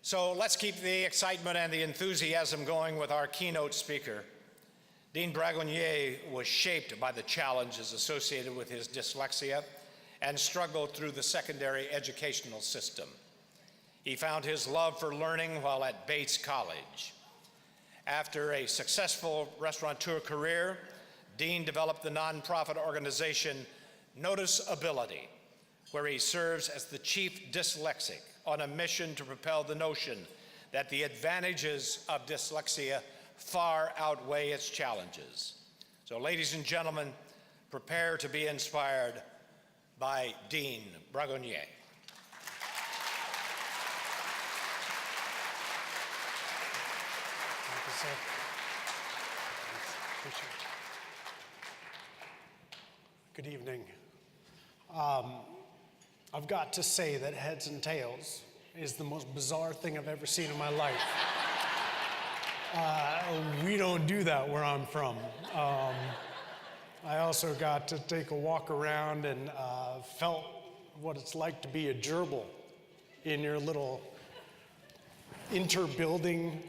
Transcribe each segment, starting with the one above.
So let's keep the excitement and the enthusiasm going with our keynote speaker. Dean Bragonnier was shaped by the challenges associated with his dyslexia and struggled through the secondary educational system. He found his love for learning while at Bates College. After a successful restaurateur career, Dean developed the nonprofit organization NoticeAbility, where he serves as the chief dyslexic on a mission to propel the notion that the advantages of dyslexia far outweigh its challenges. So, ladies and gentlemen, prepare to be inspired by Dean Bragonnier. Thank you, sir. Appreciate it. Good evening. I've got to say that Heads and Tails is the most bizarre thing I've ever seen in my life. We don't do that where I'm from. I also got to take a walk around and felt what it's like to be a gerbil in your little inter-building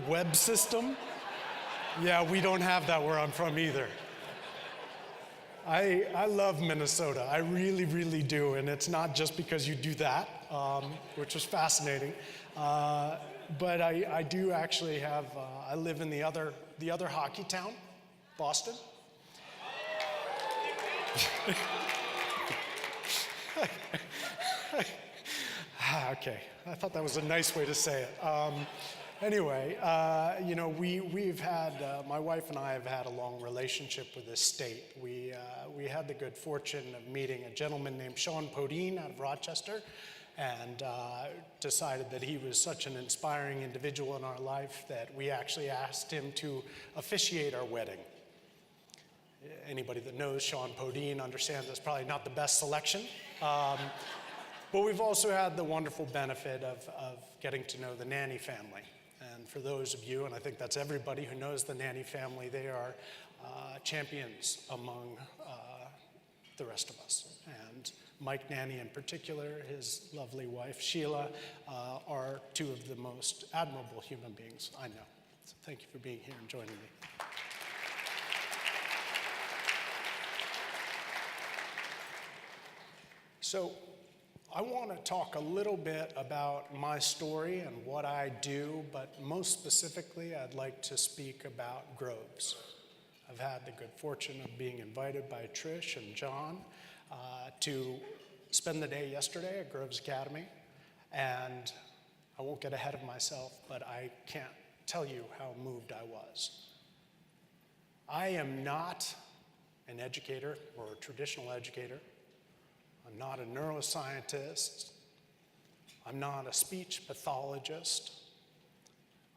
web system. Yeah, we don't have that where I'm from either. I love Minnesota. I really, really do. And it's not just because you do that, which was fascinating. But I do actually have, I live in the other hockey town, Boston. Okay, I thought that was a nice way to say it. Anyway, you know, we've had, my wife and I have had a long relationship with this state. We had the good fortune of meeting a gentleman named Sean Podine out of Rochester, and decided that he was such an inspiring individual in our life that we actually asked him to officiate our wedding. Anybody that knows Sean Podine understands that's probably not the best selection. But we've also had the wonderful benefit of getting to know the Nanny family. And for those of you, and I think that's everybody who knows the Nanny family, they are champions among the rest of us. And Mike Nanny in particular, his lovely wife Sheila, are two of the most admirable human beings I know. So thank you for being here and joining me. So I want to talk a little bit about my story and what I do, but most specifically, I'd like to speak about Groves. I've had the good fortune of being invited by Trish and John to spend the day yesterday at Groves Academy, and I won't get ahead of myself, but I can't tell you how moved I was. I am not an educator or a traditional educator. I'm not a neuroscientist. I'm not a speech pathologist.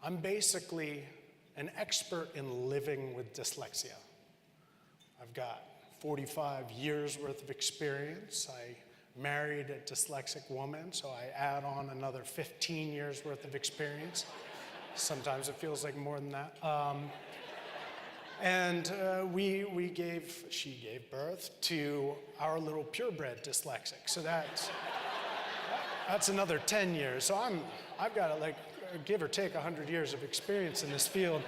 I'm basically an expert in living with dyslexia. I've got 45 years worth of experience. I married a dyslexic woman, so I add on another 15 years worth of experience. Sometimes it feels like more than that. She gave birth to our little purebred dyslexic. So that's another 10 years. So I've got like give or take 100 years of experience in this field.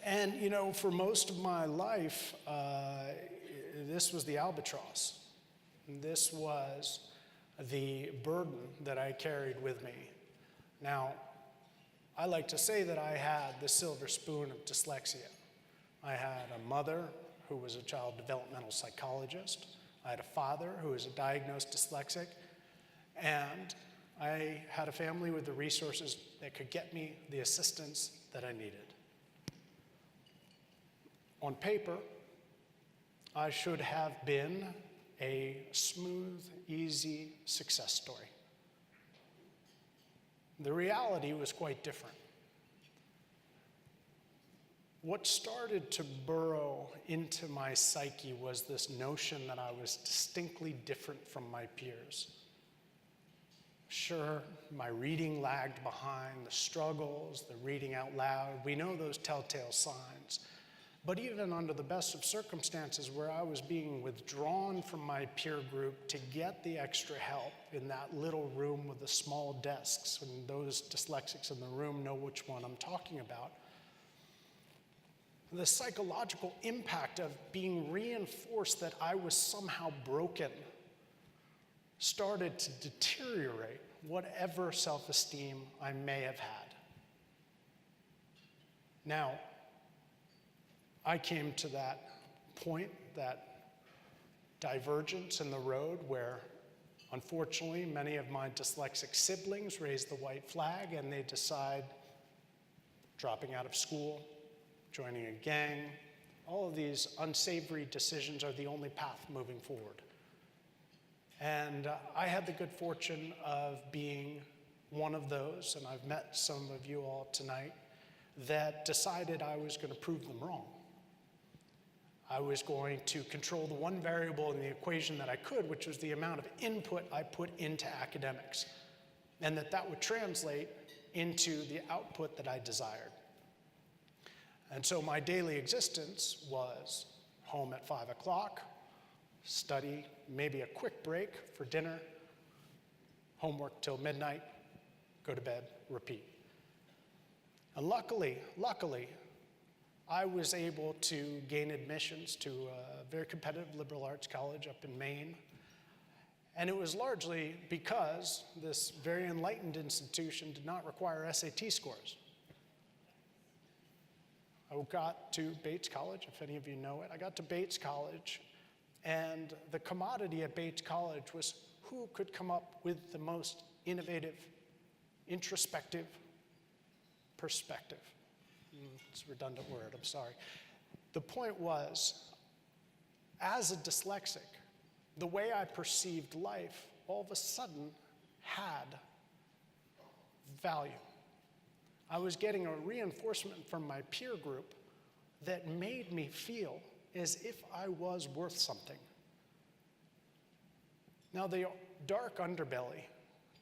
And you know, for most of my life, this was the albatross. This was the burden that I carried with me. Now, I like to say that I had the silver spoon of dyslexia. I had a mother who was a child developmental psychologist. I had a father who was a diagnosed dyslexic. And I had a family with the resources that could get me the assistance that I needed. On paper, I should have been a smooth, easy success story. The reality was quite different. What started to burrow into my psyche was this notion that I was distinctly different from my peers. Sure, my reading lagged behind, the struggles, the reading out loud. We know those telltale signs. But even under the best of circumstances where I was being withdrawn from my peer group to get the extra help in that little room with the small desks, and those dyslexics in the room know which one I'm talking about, the psychological impact of being reinforced that I was somehow broken started to deteriorate whatever self-esteem I may have had. Now, I came to that point, that divergence in the road where, unfortunately, many of my dyslexic siblings raise the white flag and they decide dropping out of school, joining a gang. All of these unsavory decisions are the only path moving forward. And I had the good fortune of being one of those, and I've met some of you all tonight, that decided I was going to prove them wrong. I was going to control the one variable in the equation that I could, which was the amount of input I put into academics, and that would translate into the output that I desired. And so my daily existence was home at 5 o'clock, study, maybe a quick break for dinner, homework till midnight, go to bed, repeat. And luckily, I was able to gain admissions to a very competitive liberal arts college up in Maine. And it was largely because this very enlightened institution did not require SAT scores. I got to Bates College, if any of you know it. I got to Bates College, and the commodity at Bates College was who could come up with the most innovative, introspective perspective. It's a redundant word, I'm sorry. The point was, as a dyslexic, the way I perceived life all of a sudden had value. I was getting a reinforcement from my peer group that made me feel as if I was worth something. Now, the dark underbelly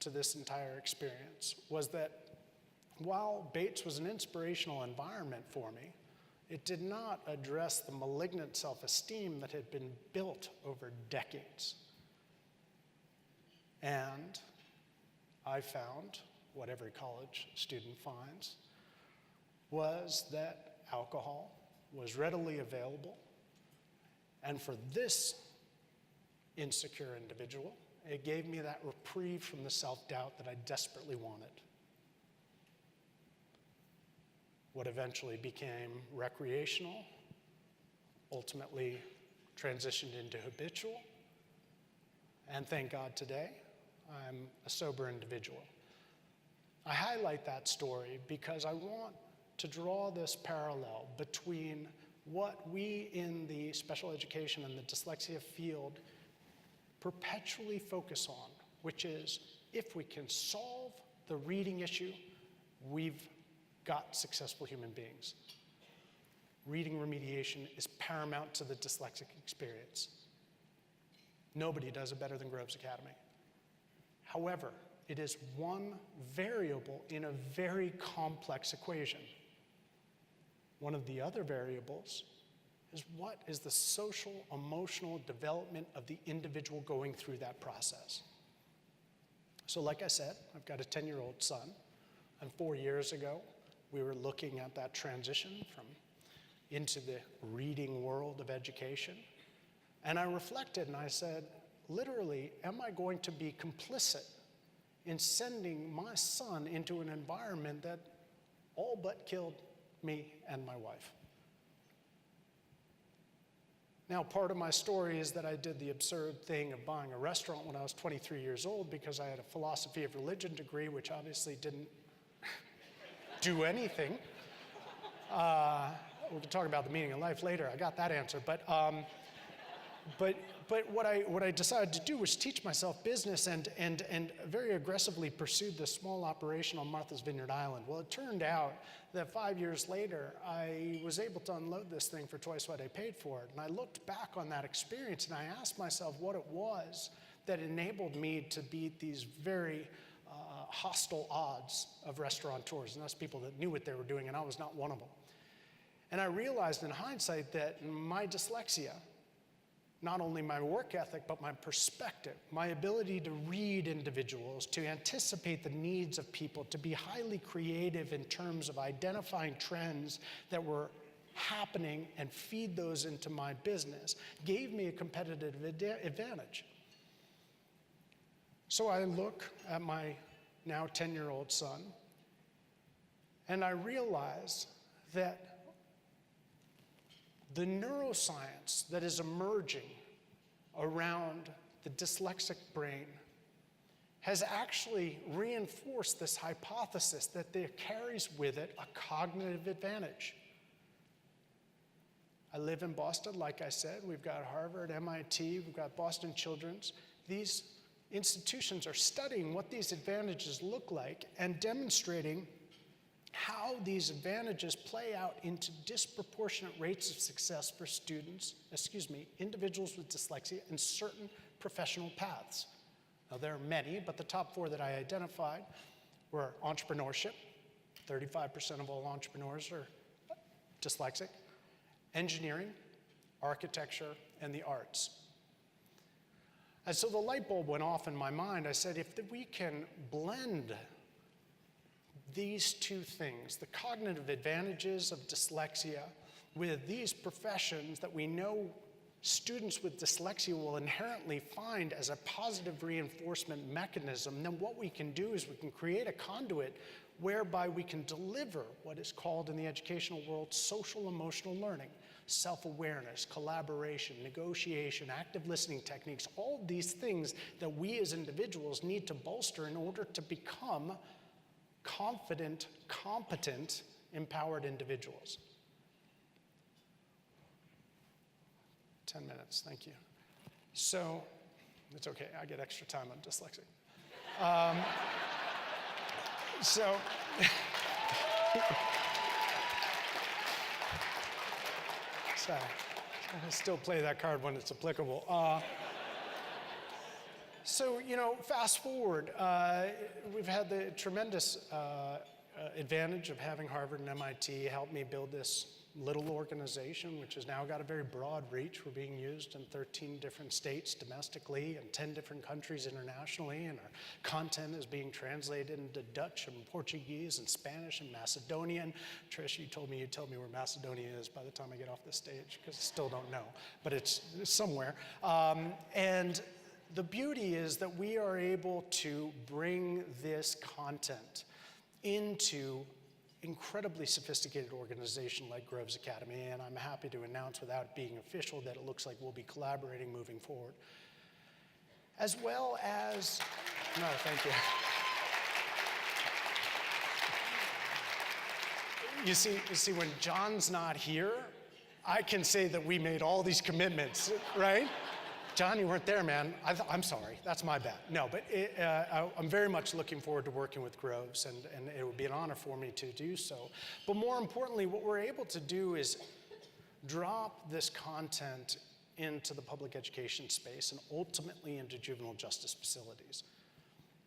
to this entire experience was that while Bates was an inspirational environment for me, it did not address the malignant self-esteem that had been built over decades. And I found, what every college student finds, was that alcohol was readily available. And for this insecure individual, it gave me that reprieve from the self-doubt that I desperately wanted. What eventually became recreational, ultimately transitioned into habitual, and thank God today, I'm a sober individual. I highlight that story because I want to draw this parallel between what we in the special education and the dyslexia field perpetually focus on, which is if we can solve the reading issue, we've got successful human beings. Reading remediation is paramount to the dyslexic experience. Nobody does it better than Groves Academy. However, it is one variable in a very complex equation. One of the other variables is what is the social, emotional development of the individual going through that process. So like I said, I've got a 10-year-old son, and 4 years ago, we were looking at that transition from into the reading world of education. And I reflected and I said, literally, am I going to be complicit in sending my son into an environment that all but killed me and my wife? Now, part of my story is that I did the absurd thing of buying a restaurant when I was 23 years old because I had a philosophy of religion degree, which obviously didn't do anything. We can talk about the meaning of life later. I got that answer. But what I decided to do was teach myself business and very aggressively pursued this small operation on Martha's Vineyard Island. Well, it turned out that 5 years later, I was able to unload this thing for twice what I paid for it. And I looked back on that experience and I asked myself what it was that enabled me to beat these very hostile odds of restaurateurs, and that's people that knew what they were doing, and I was not one of them. And I realized in hindsight that my dyslexia, not only my work ethic, but my perspective, my ability to read individuals, to anticipate the needs of people, to be highly creative in terms of identifying trends that were happening and feed those into my business, gave me a competitive advantage. So I look at my now 10-year-old son, and I realize that the neuroscience that is emerging around the dyslexic brain has actually reinforced this hypothesis that there carries with it a cognitive advantage. I live in Boston, like I said. We've got Harvard, MIT, we've got Boston Children's. These institutions are studying what these advantages look like and demonstrating how these advantages play out into disproportionate rates of success for individuals with dyslexia in certain professional paths. Now, there are many, but the top 4 that I identified were entrepreneurship. 35% of all entrepreneurs are dyslexic. Engineering, architecture, and the arts. And so the light bulb went off in my mind. I said, if we can blend these 2 things, the cognitive advantages of dyslexia with these professions that we know students with dyslexia will inherently find as a positive reinforcement mechanism, then what we can do is we can create a conduit whereby we can deliver what is called in the educational world social emotional learning, self-awareness, collaboration, negotiation, active listening techniques, all these things that we as individuals need to bolster in order to become confident, competent, empowered individuals. 10 minutes, thank you. So, it's okay, I get extra time, I'm dyslexic. Sorry, I still play that card when it's applicable. So, fast forward, we've had the tremendous advantage of having Harvard and MIT help me build this little organization, which has now got a very broad reach. We're being used in 13 different states domestically and 10 different countries internationally, and our content is being translated into Dutch and Portuguese and Spanish and Macedonian. Trish, you told me where Macedonia is by the time I get off the stage, because I still don't know, but it's somewhere. And the beauty is that we are able to bring this content into incredibly sophisticated organization like Groves Academy, and I'm happy to announce without it being official that it looks like we'll be collaborating moving forward. As well as, no, thank you. You see, when John's not here, I can say that we made all these commitments, right? John, you weren't there, man. I'm sorry. That's my bad. No, but I'm very much looking forward to working with Groves, and it would be an honor for me to do so. But more importantly, what we're able to do is drop this content into the public education space and ultimately into juvenile justice facilities.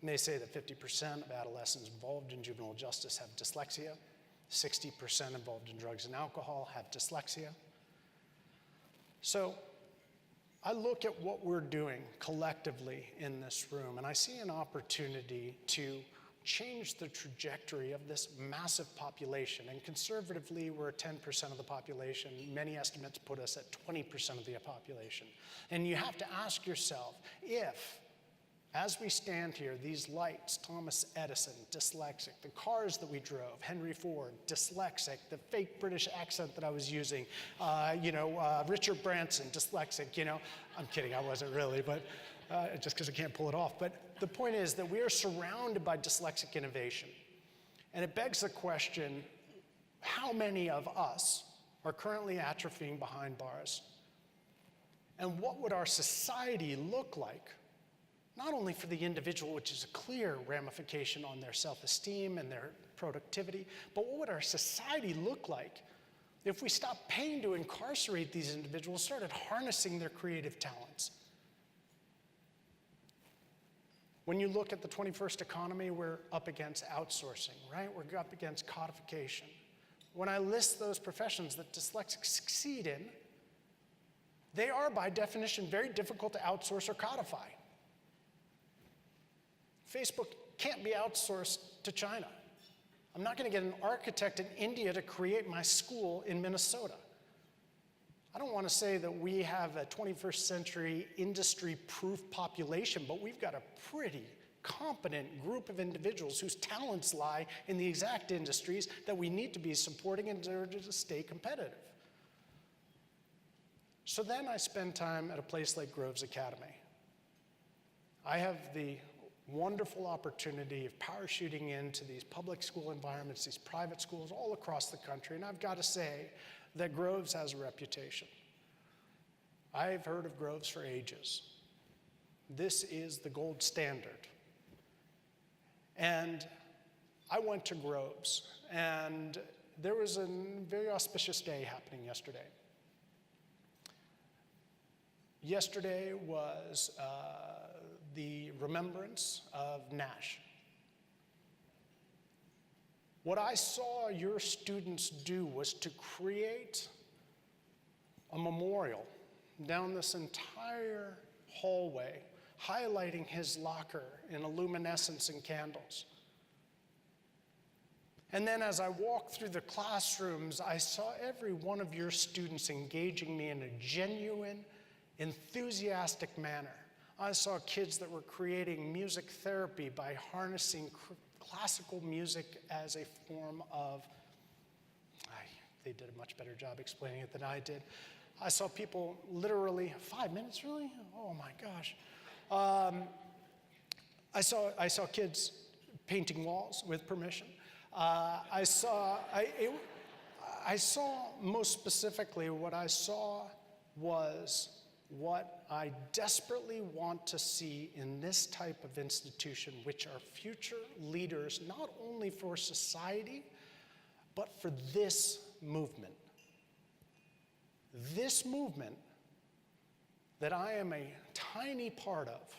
And they say that 50% of adolescents involved in juvenile justice have dyslexia, 60% involved in drugs and alcohol have dyslexia. So I look at what we're doing collectively in this room, and I see an opportunity to change the trajectory of this massive population. And conservatively, we're at 10% of the population. Many estimates put us at 20% of the population. And you have to ask yourself, if, as we stand here, these lights, Thomas Edison, dyslexic, the cars that we drove, Henry Ford, dyslexic, the fake British accent that I was using, Richard Branson, dyslexic, I'm kidding, I wasn't really, but just because I can't pull it off. But the point is that we are surrounded by dyslexic innovation. And it begs the question, how many of us are currently atrophying behind bars? And what would our society look like? Not only for the individual, which is a clear ramification on their self-esteem and their productivity, but what would our society look like if we stopped paying to incarcerate these individuals, started harnessing their creative talents? When you look at the 21st economy, we're up against outsourcing, right? We're up against codification. when I list those professions that dyslexics succeed in, they are by definition very difficult to outsource or codify. Facebook can't be outsourced to China. I'm not going to get an architect in India to create my school in Minnesota. I don't want to say that we have a 21st century industry-proof population, but we've got a pretty competent group of individuals whose talents lie in the exact industries that we need to be supporting in order to stay competitive. So then I spend time at a place like Groves Academy. I have the wonderful opportunity of parachuting into these public school environments, these private schools all across the country, and I've got to say that Groves has a reputation. I've heard of Groves for ages. This is the gold standard. And I went to Groves, and there was a very auspicious day happening yesterday. Yesterday was the remembrance of Nash. What I saw your students do was to create a memorial down this entire hallway, highlighting his locker in luminescence and candles. And then as I walked through the classrooms, I saw every one of your students engaging me in a genuine, enthusiastic manner. I saw kids that were creating music therapy by harnessing classical music as a form of, they did a much better job explaining it than I did. I saw people literally, 5 minutes really? Oh my gosh. I saw kids painting walls with permission. I saw most specifically what I saw was what I desperately want to see in this type of institution, which are future leaders, not only for society, but for this movement. This movement that I am a tiny part of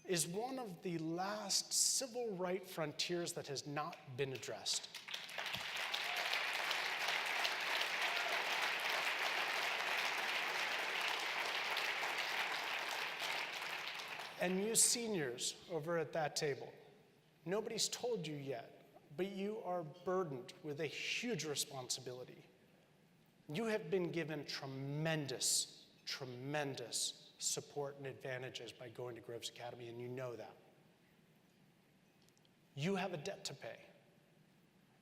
is one of the last civil rights frontiers that has not been addressed. And you seniors over at that table, nobody's told you yet, but you are burdened with a huge responsibility. You have been given tremendous, tremendous support and advantages by going to Groves Academy, and you know that. You have a debt to pay.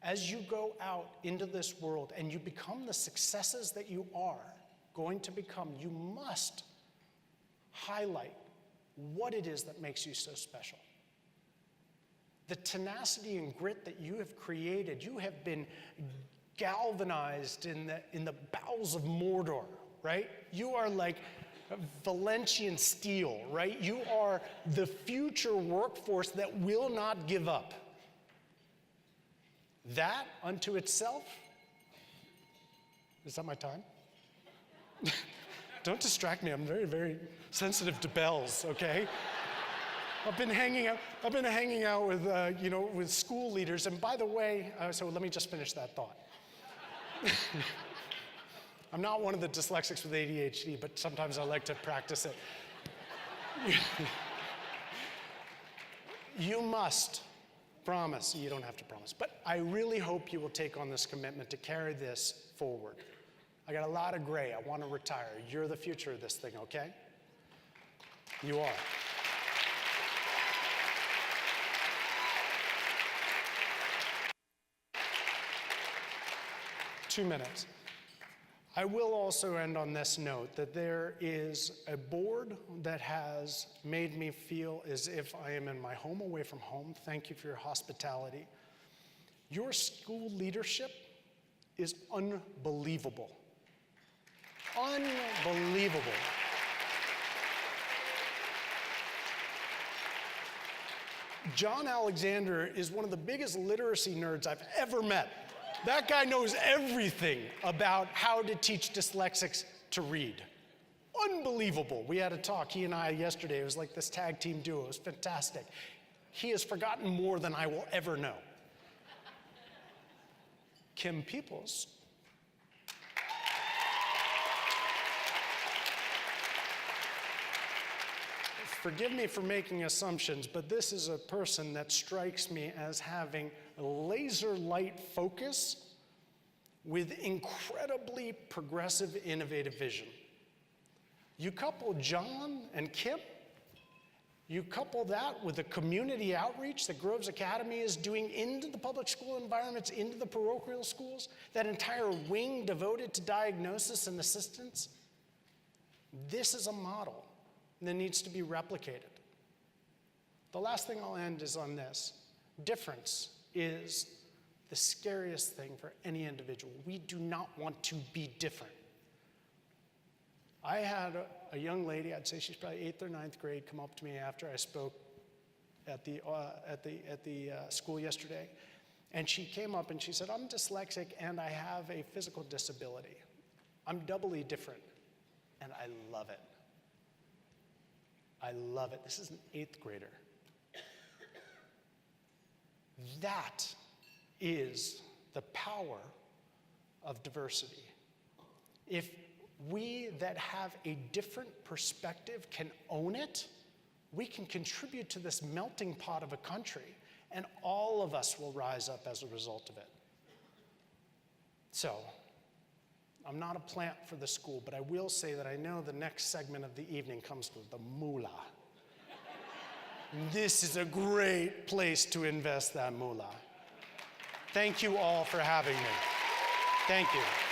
As you go out into this world and you become the successes that you are going to become, you must highlight what it is that makes you so special. The tenacity and grit that you have created, you have been galvanized in the bowels of Mordor, right? You are like Valentian steel, right? You are the future workforce that will not give up. That unto itself, is that my time? Don't distract me, I'm very, very sensitive to bells, okay? I've been hanging out with, with school leaders, and by the way, so let me just finish that thought. I'm not one of the dyslexics with ADHD, but sometimes I like to practice it. You must promise, you don't have to promise, but I really hope you will take on this commitment to carry this forward. I got a lot of gray, I want to retire. You're the future of this thing, okay? You are. Two minutes. I will also end on this note that there is a board that has made me feel as if I am in my home away from home. Thank you for your hospitality. Your school leadership is unbelievable. Unbelievable. John Alexander is one of the biggest literacy nerds I've ever met. That guy knows everything about how to teach dyslexics to read. Unbelievable. We had a talk, he and I, yesterday. It was like this tag team duo. It was fantastic. He has forgotten more than I will ever know. Kim Peoples. Forgive me for making assumptions, but this is a person that strikes me as having laser light focus with incredibly progressive, innovative vision. You couple John and Kim, you couple that with the community outreach that Groves Academy is doing into the public school environments, into the parochial schools, that entire wing devoted to diagnosis and assistance. This is a model that needs to be replicated. The last thing I'll end is on this. Difference is the scariest thing for any individual. We do not want to be different. I had a young lady, I'd say she's probably 8th or 9th grade, come up to me after I spoke at the school yesterday. And she came up and she said, I'm dyslexic and I have a physical disability. I'm doubly different. And I love it. I love it. This is an 8th grader. That is the power of diversity. If we that have a different perspective can own it, we can contribute to this melting pot of a country, and all of us will rise up as a result of it. So, I'm not a plant for the school, but I will say that I know the next segment of the evening comes with the moolah. This is a great place to invest that moolah. Thank you all for having me. Thank you.